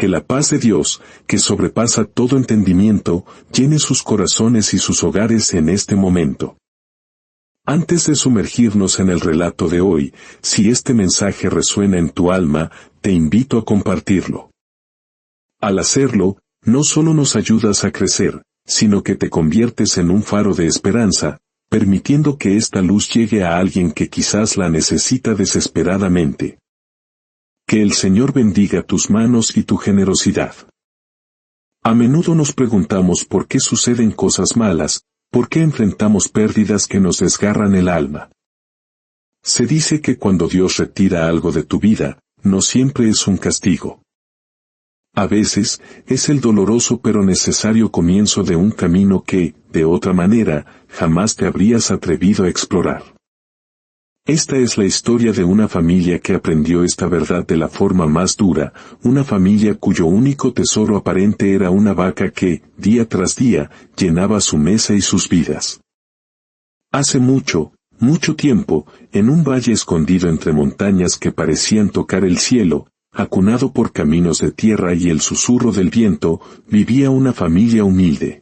Que la paz de Dios, que sobrepasa todo entendimiento, llene sus corazones y sus hogares en este momento. Antes de sumergirnos en el relato de hoy, si este mensaje resuena en tu alma, te invito a compartirlo. Al hacerlo, no solo nos ayudas a crecer, sino que te conviertes en un faro de esperanza, permitiendo que esta luz llegue a alguien que quizás la necesita desesperadamente. Que el Señor bendiga tus manos y tu generosidad. A menudo nos preguntamos por qué suceden cosas malas, por qué enfrentamos pérdidas que nos desgarran el alma. Se dice que cuando Dios retira algo de tu vida, no siempre es un castigo. A veces, es el doloroso pero necesario comienzo de un camino que, de otra manera, jamás te habrías atrevido a explorar. Esta es la historia de una familia que aprendió esta verdad de la forma más dura, una familia cuyo único tesoro aparente era una vaca que, día tras día, llenaba su mesa y sus vidas. Hace mucho, mucho tiempo, en un valle escondido entre montañas que parecían tocar el cielo, acunado por caminos de tierra y el susurro del viento, vivía una familia humilde.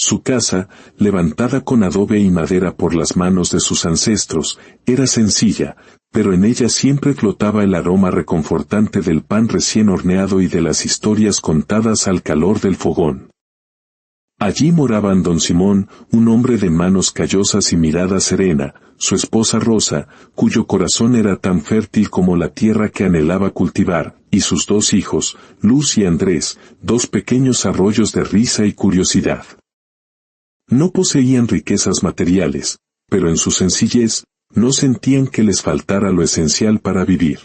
Su casa, levantada con adobe y madera por las manos de sus ancestros, era sencilla, pero en ella siempre flotaba el aroma reconfortante del pan recién horneado y de las historias contadas al calor del fogón. Allí moraban don Simón, un hombre de manos callosas y mirada serena, su esposa Rosa, cuyo corazón era tan fértil como la tierra que anhelaba cultivar, y sus dos hijos, Luz y Andrés, dos pequeños arroyos de risa y curiosidad. No poseían riquezas materiales, pero en su sencillez, no sentían que les faltara lo esencial para vivir.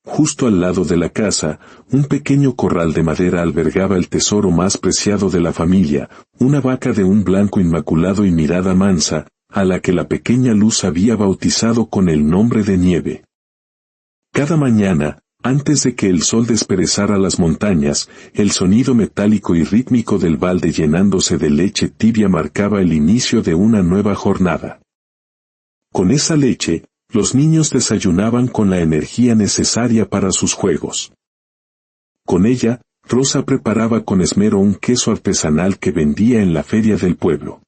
Justo al lado de la casa, un pequeño corral de madera albergaba el tesoro más preciado de la familia, una vaca de un blanco inmaculado y mirada mansa, a la que la pequeña Luz había bautizado con el nombre de Nieve. Cada mañana, antes de que el sol desperezara las montañas, el sonido metálico y rítmico del balde llenándose de leche tibia marcaba el inicio de una nueva jornada. Con esa leche, los niños desayunaban con la energía necesaria para sus juegos. Con ella, Rosa preparaba con esmero un queso artesanal que vendía en la feria del pueblo.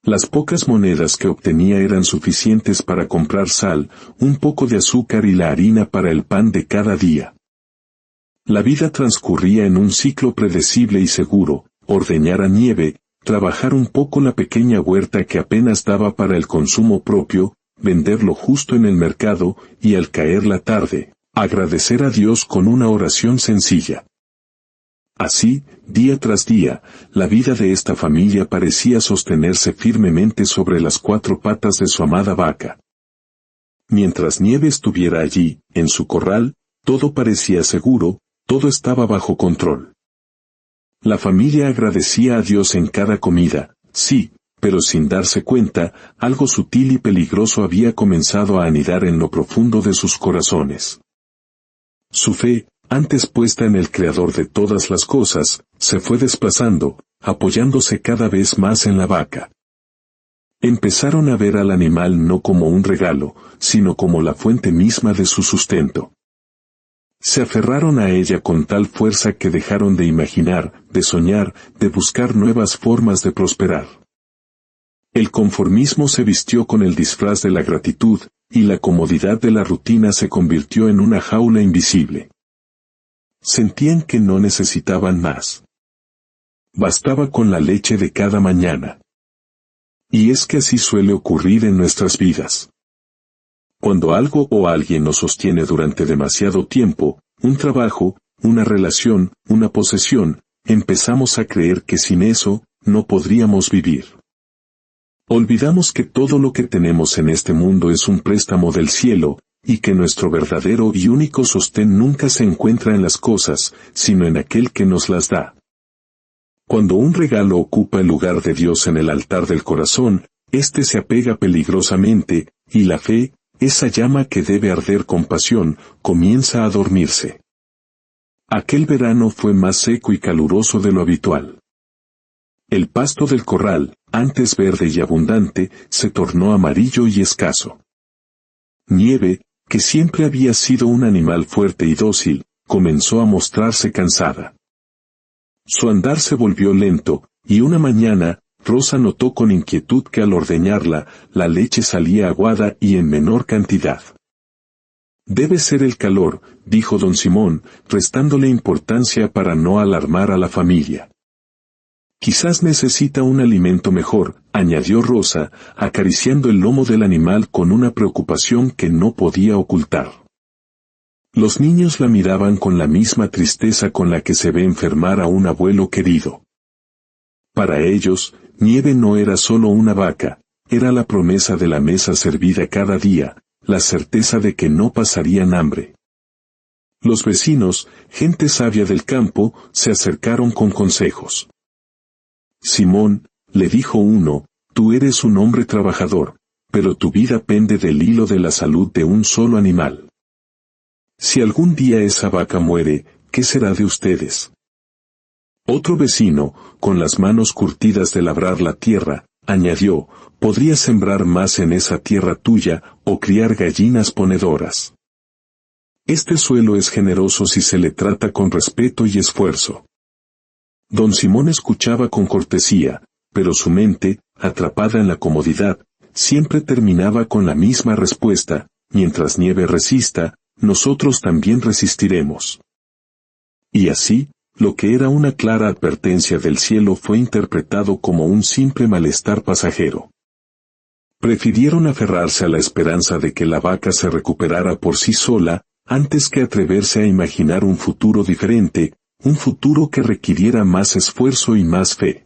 Las pocas monedas que obtenía eran suficientes para comprar sal, un poco de azúcar y la harina para el pan de cada día. La vida transcurría en un ciclo predecible y seguro: ordeñar a Nieve, trabajar un poco la pequeña huerta que apenas daba para el consumo propio, venderlo justo en el mercado, y al caer la tarde, agradecer a Dios con una oración sencilla. Así, día tras día, la vida de esta familia parecía sostenerse firmemente sobre las cuatro patas de su amada vaca. Mientras Nieve estuviera allí, en su corral, todo parecía seguro, todo estaba bajo control. La familia agradecía a Dios en cada comida, sí, pero sin darse cuenta, algo sutil y peligroso había comenzado a anidar en lo profundo de sus corazones. Su fe, antes puesta en el Creador de todas las cosas, se fue desplazando, apoyándose cada vez más en la vaca. Empezaron a ver al animal no como un regalo, sino como la fuente misma de su sustento. Se aferraron a ella con tal fuerza que dejaron de imaginar, de soñar, de buscar nuevas formas de prosperar. El conformismo se vistió con el disfraz de la gratitud, y la comodidad de la rutina se convirtió en una jaula invisible. Sentían que no necesitaban más. Bastaba con la leche de cada mañana. Y es que así suele ocurrir en nuestras vidas. Cuando algo o alguien nos sostiene durante demasiado tiempo, un trabajo, una relación, una posesión, empezamos a creer que sin eso, no podríamos vivir. Olvidamos que todo lo que tenemos en este mundo es un préstamo del cielo, y que nuestro verdadero y único sostén nunca se encuentra en las cosas, sino en aquel que nos las da. Cuando un regalo ocupa el lugar de Dios en el altar del corazón, éste se apega peligrosamente, y la fe, esa llama que debe arder con pasión, comienza a dormirse. Aquel verano fue más seco y caluroso de lo habitual. El pasto del corral, antes verde y abundante, se tornó amarillo y escaso. Nieve, que siempre había sido un animal fuerte y dócil, comenzó a mostrarse cansada. Su andar se volvió lento, y una mañana, Rosa notó con inquietud que al ordeñarla, la leche salía aguada y en menor cantidad. Debe ser el calor, dijo don Simón, restándole importancia para no alarmar a la familia. Quizás necesita un alimento mejor, añadió Rosa, acariciando el lomo del animal con una preocupación que no podía ocultar. Los niños la miraban con la misma tristeza con la que se ve enfermar a un abuelo querido. Para ellos, Nieve no era solo una vaca, era la promesa de la mesa servida cada día, la certeza de que no pasarían hambre. Los vecinos, gente sabia del campo, se acercaron con consejos. Simón, le dijo uno, tú eres un hombre trabajador, pero tu vida pende del hilo de la salud de un solo animal. Si algún día esa vaca muere, ¿qué será de ustedes? Otro vecino, con las manos curtidas de labrar la tierra, añadió, podrías sembrar más en esa tierra tuya, o criar gallinas ponedoras. Este suelo es generoso si se le trata con respeto y esfuerzo. Don Simón escuchaba con cortesía, pero su mente, atrapada en la comodidad, siempre terminaba con la misma respuesta, mientras Nieve resista, nosotros también resistiremos. Y así, lo que era una clara advertencia del cielo fue interpretado como un simple malestar pasajero. Prefirieron aferrarse a la esperanza de que la vaca se recuperara por sí sola, antes que atreverse a imaginar un futuro diferente, un futuro que requiriera más esfuerzo y más fe.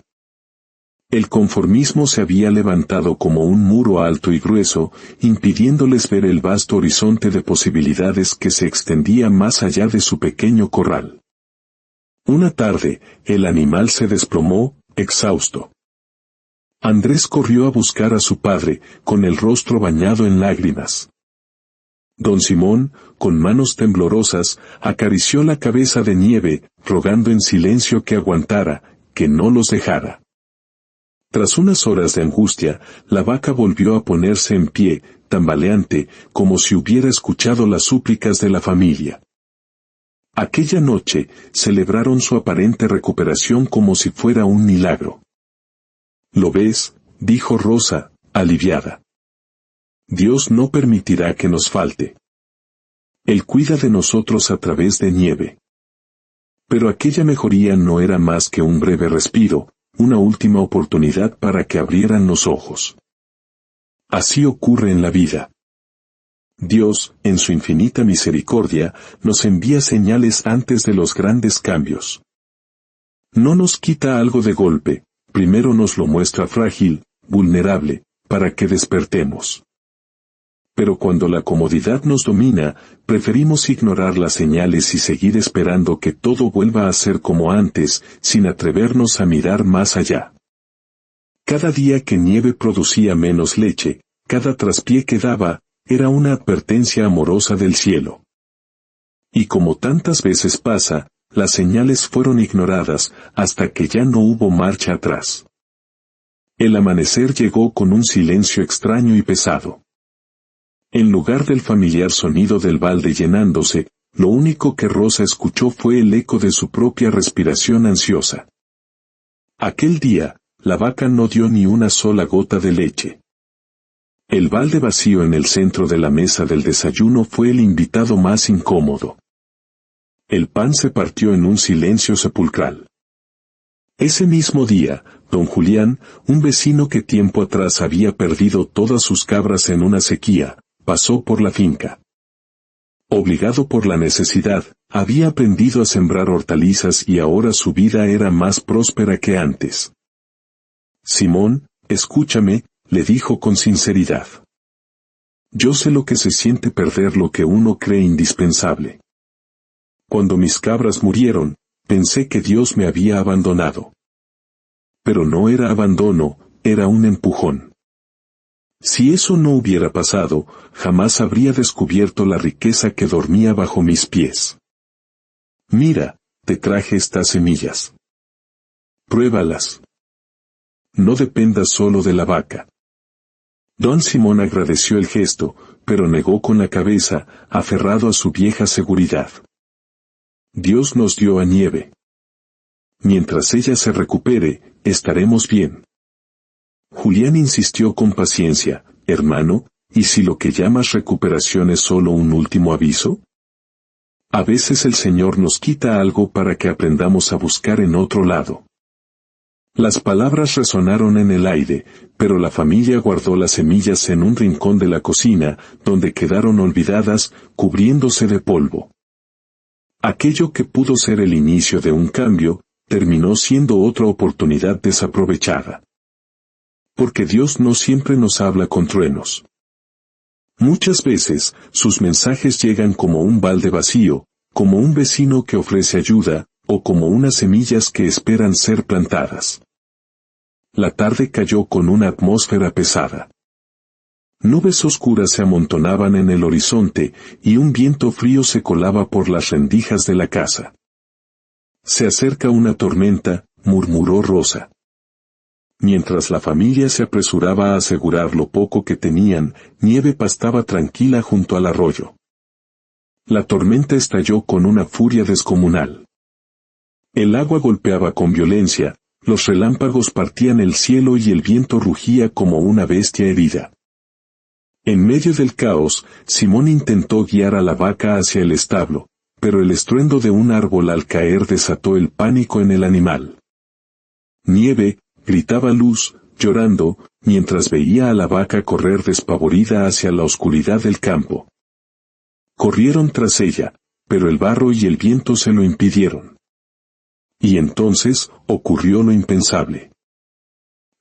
El conformismo se había levantado como un muro alto y grueso, impidiéndoles ver el vasto horizonte de posibilidades que se extendía más allá de su pequeño corral. Una tarde, el animal se desplomó, exhausto. Andrés corrió a buscar a su padre, con el rostro bañado en lágrimas. Don Simón, con manos temblorosas, acarició la cabeza de Nieve, rogando en silencio que aguantara, que no los dejara. Tras unas horas de angustia, la vaca volvió a ponerse en pie, tambaleante, como si hubiera escuchado las súplicas de la familia. Aquella noche, celebraron su aparente recuperación como si fuera un milagro. ¿Lo ves?, dijo Rosa, aliviada. Dios no permitirá que nos falte. Él cuida de nosotros a través de Nieve. Pero aquella mejoría no era más que un breve respiro, una última oportunidad para que abrieran los ojos. Así ocurre en la vida. Dios, en su infinita misericordia, nos envía señales antes de los grandes cambios. No nos quita algo de golpe, primero nos lo muestra frágil, vulnerable, para que despertemos. Pero cuando la comodidad nos domina, preferimos ignorar las señales y seguir esperando que todo vuelva a ser como antes, sin atrevernos a mirar más allá. Cada día que Nieve producía menos leche, cada traspié que daba, era una advertencia amorosa del cielo. Y como tantas veces pasa, las señales fueron ignoradas, hasta que ya no hubo marcha atrás. El amanecer llegó con un silencio extraño y pesado. En lugar del familiar sonido del balde llenándose, lo único que Rosa escuchó fue el eco de su propia respiración ansiosa. Aquel día, la vaca no dio ni una sola gota de leche. El balde vacío en el centro de la mesa del desayuno fue el invitado más incómodo. El pan se partió en un silencio sepulcral. Ese mismo día, don Julián, un vecino que tiempo atrás había perdido todas sus cabras en una sequía, pasó por la finca. Obligado por la necesidad, había aprendido a sembrar hortalizas y ahora su vida era más próspera que antes. Simón, escúchame, le dijo con sinceridad. Yo sé lo que se siente perder lo que uno cree indispensable. Cuando mis cabras murieron, pensé que Dios me había abandonado. Pero no era abandono, era un empujón. Si eso no hubiera pasado, jamás habría descubierto la riqueza que dormía bajo mis pies. Mira, te traje estas semillas. Pruébalas. No dependas solo de la vaca. Don Simón agradeció el gesto, pero negó con la cabeza, aferrado a su vieja seguridad. Dios nos dio a Nieve. Mientras ella se recupere, estaremos bien. Julián insistió con paciencia, hermano, ¿y si lo que llamas recuperación es solo un último aviso? A veces el Señor nos quita algo para que aprendamos a buscar en otro lado. Las palabras resonaron en el aire, pero la familia guardó las semillas en un rincón de la cocina, donde quedaron olvidadas, cubriéndose de polvo. Aquello que pudo ser el inicio de un cambio, terminó siendo otra oportunidad desaprovechada. Porque Dios no siempre nos habla con truenos. Muchas veces, sus mensajes llegan como un balde vacío, como un vecino que ofrece ayuda, o como unas semillas que esperan ser plantadas. La tarde cayó con una atmósfera pesada. Nubes oscuras se amontonaban en el horizonte, y un viento frío se colaba por las rendijas de la casa. «Se acerca una tormenta», murmuró Rosa. Mientras la familia se apresuraba a asegurar lo poco que tenían, Nieve pastaba tranquila junto al arroyo. La tormenta estalló con una furia descomunal. El agua golpeaba con violencia, los relámpagos partían el cielo y el viento rugía como una bestia herida. En medio del caos, Simón intentó guiar a la vaca hacia el establo, pero el estruendo de un árbol al caer desató el pánico en el animal. «Nieve», gritaba Luz, llorando, mientras veía a la vaca correr despavorida hacia la oscuridad del campo. Corrieron tras ella, pero el barro y el viento se lo impidieron. Y entonces, ocurrió lo impensable.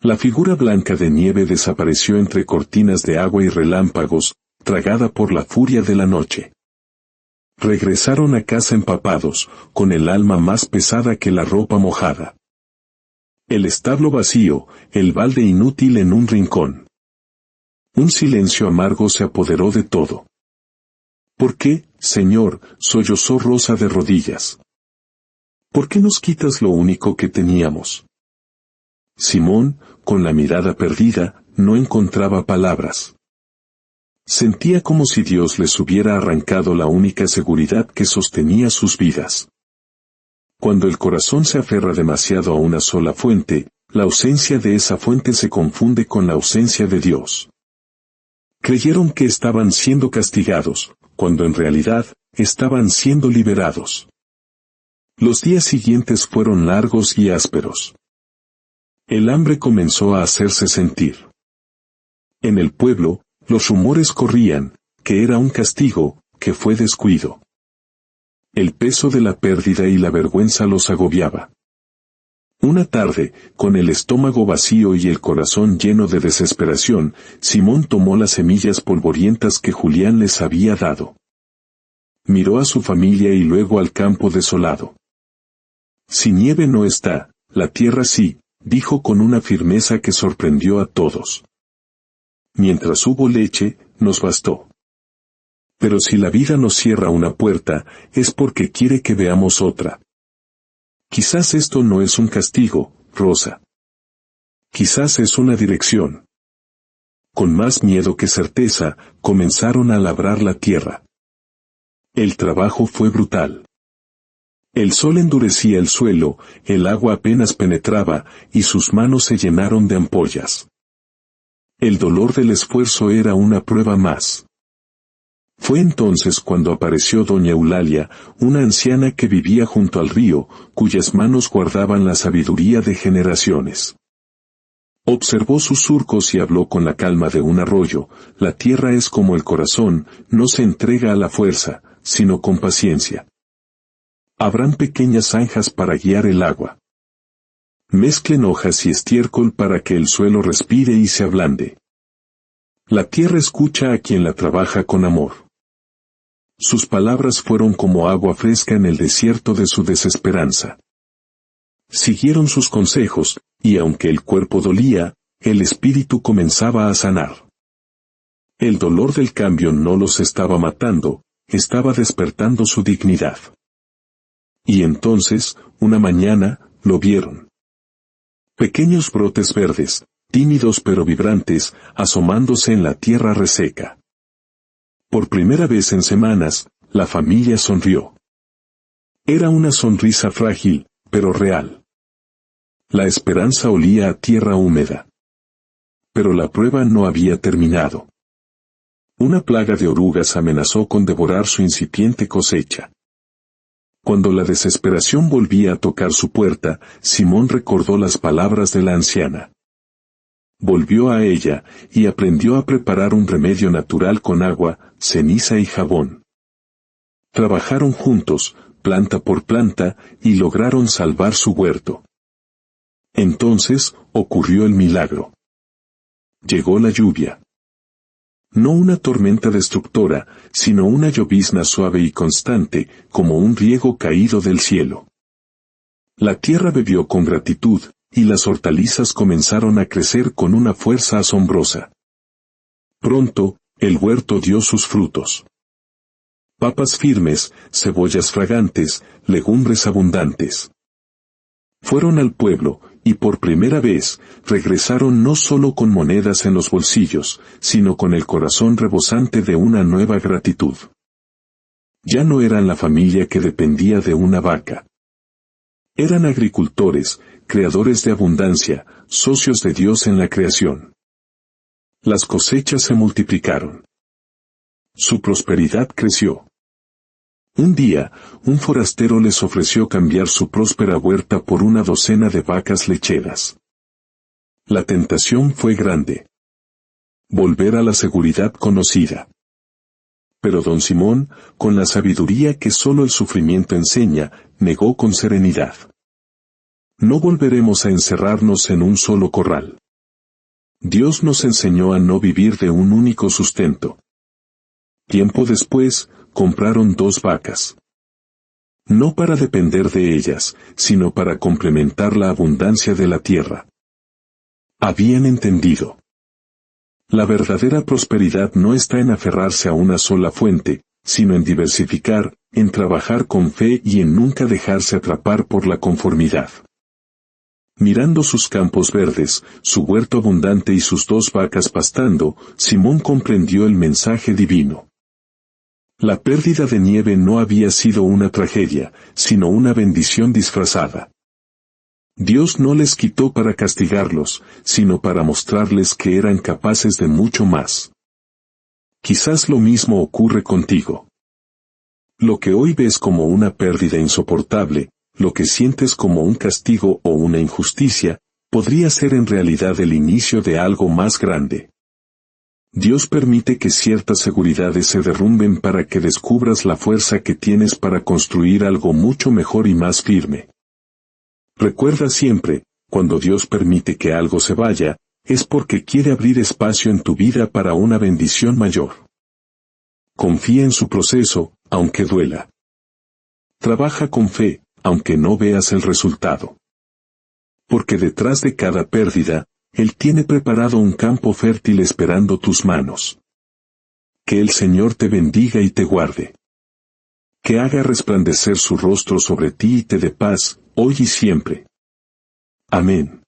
La figura blanca de Nieve desapareció entre cortinas de agua y relámpagos, tragada por la furia de la noche. Regresaron a casa empapados, con el alma más pesada que la ropa mojada. El establo vacío, el balde inútil en un rincón. Un silencio amargo se apoderó de todo. «¿Por qué, Señor?», sollozó Rosa de rodillas. «¿Por qué nos quitas lo único que teníamos?». Simón, con la mirada perdida, no encontraba palabras. Sentía como si Dios les hubiera arrancado la única seguridad que sostenía sus vidas. Cuando el corazón se aferra demasiado a una sola fuente, la ausencia de esa fuente se confunde con la ausencia de Dios. Creyeron que estaban siendo castigados, cuando en realidad, estaban siendo liberados. Los días siguientes fueron largos y ásperos. El hambre comenzó a hacerse sentir. En el pueblo, los rumores corrían, que era un castigo, que fue descuido. El peso de la pérdida y la vergüenza los agobiaba. Una tarde, con el estómago vacío y el corazón lleno de desesperación, Simón tomó las semillas polvorientas que Julián les había dado. Miró a su familia y luego al campo desolado. «Si Nieve no está, la tierra sí», dijo con una firmeza que sorprendió a todos. «Mientras hubo leche, nos bastó. Pero si la vida nos cierra una puerta, es porque quiere que veamos otra. Quizás esto no es un castigo, Rosa. Quizás es una dirección». Con más miedo que certeza, comenzaron a labrar la tierra. El trabajo fue brutal. El sol endurecía el suelo, el agua apenas penetraba, y sus manos se llenaron de ampollas. El dolor del esfuerzo era una prueba más. Fue entonces cuando apareció doña Eulalia, una anciana que vivía junto al río, cuyas manos guardaban la sabiduría de generaciones. Observó sus surcos y habló con la calma de un arroyo: «La tierra es como el corazón, no se entrega a la fuerza, sino con paciencia. Habrán pequeñas zanjas para guiar el agua. Mezclen hojas y estiércol para que el suelo respire y se ablande. La tierra escucha a quien la trabaja con amor». Sus palabras fueron como agua fresca en el desierto de su desesperanza. Siguieron sus consejos, y aunque el cuerpo dolía, el espíritu comenzaba a sanar. El dolor del cambio no los estaba matando, estaba despertando su dignidad. Y entonces, una mañana, lo vieron. Pequeños brotes verdes, tímidos pero vibrantes, asomándose en la tierra reseca. Por primera vez en semanas, la familia sonrió. Era una sonrisa frágil, pero real. La esperanza olía a tierra húmeda. Pero la prueba no había terminado. Una plaga de orugas amenazó con devorar su incipiente cosecha. Cuando la desesperación volvía a tocar su puerta, Simón recordó las palabras de la anciana. Volvió a ella, y aprendió a preparar un remedio natural con agua, ceniza y jabón. Trabajaron juntos, planta por planta, y lograron salvar su huerto. Entonces, ocurrió el milagro. Llegó la lluvia. No una tormenta destructora, sino una llovizna suave y constante, como un riego caído del cielo. La tierra bebió con gratitud, y las hortalizas comenzaron a crecer con una fuerza asombrosa. Pronto, el huerto dio sus frutos. Papas firmes, cebollas fragantes, legumbres abundantes. Fueron al pueblo, y por primera vez, regresaron no solo con monedas en los bolsillos, sino con el corazón rebosante de una nueva gratitud. Ya no eran la familia que dependía de una vaca. Eran agricultores, creadores de abundancia, socios de Dios en la creación. Las cosechas se multiplicaron. Su prosperidad creció. Un día, un forastero les ofreció cambiar su próspera huerta por una docena de vacas lecheras. La tentación fue grande. Volver a la seguridad conocida. Pero don Simón, con la sabiduría que solo el sufrimiento enseña, negó con serenidad. No volveremos a encerrarnos en un solo corral. Dios nos enseñó a no vivir de un único sustento. Tiempo después, compraron 2 vacas. No para depender de ellas, sino para complementar la abundancia de la tierra. Habían entendido. La verdadera prosperidad no está en aferrarse a una sola fuente, sino en diversificar, en trabajar con fe y en nunca dejarse atrapar por la conformidad. Mirando sus campos verdes, su huerto abundante y sus 2 vacas pastando, Simón comprendió el mensaje divino. La pérdida de nieve no había sido una tragedia, sino una bendición disfrazada. Dios no les quitó para castigarlos, sino para mostrarles que eran capaces de mucho más. Quizás lo mismo ocurre contigo. Lo que hoy ves como una pérdida insoportable, lo que sientes como un castigo o una injusticia, podría ser en realidad el inicio de algo más grande. Dios permite que ciertas seguridades se derrumben para que descubras la fuerza que tienes para construir algo mucho mejor y más firme. Recuerda siempre, cuando Dios permite que algo se vaya, es porque quiere abrir espacio en tu vida para una bendición mayor. Confía en su proceso, aunque duela. Trabaja con fe, aunque no veas el resultado. Porque detrás de cada pérdida, Él tiene preparado un campo fértil esperando tus manos. Que el Señor te bendiga y te guarde. Que haga resplandecer su rostro sobre ti y te dé paz, hoy y siempre. Amén.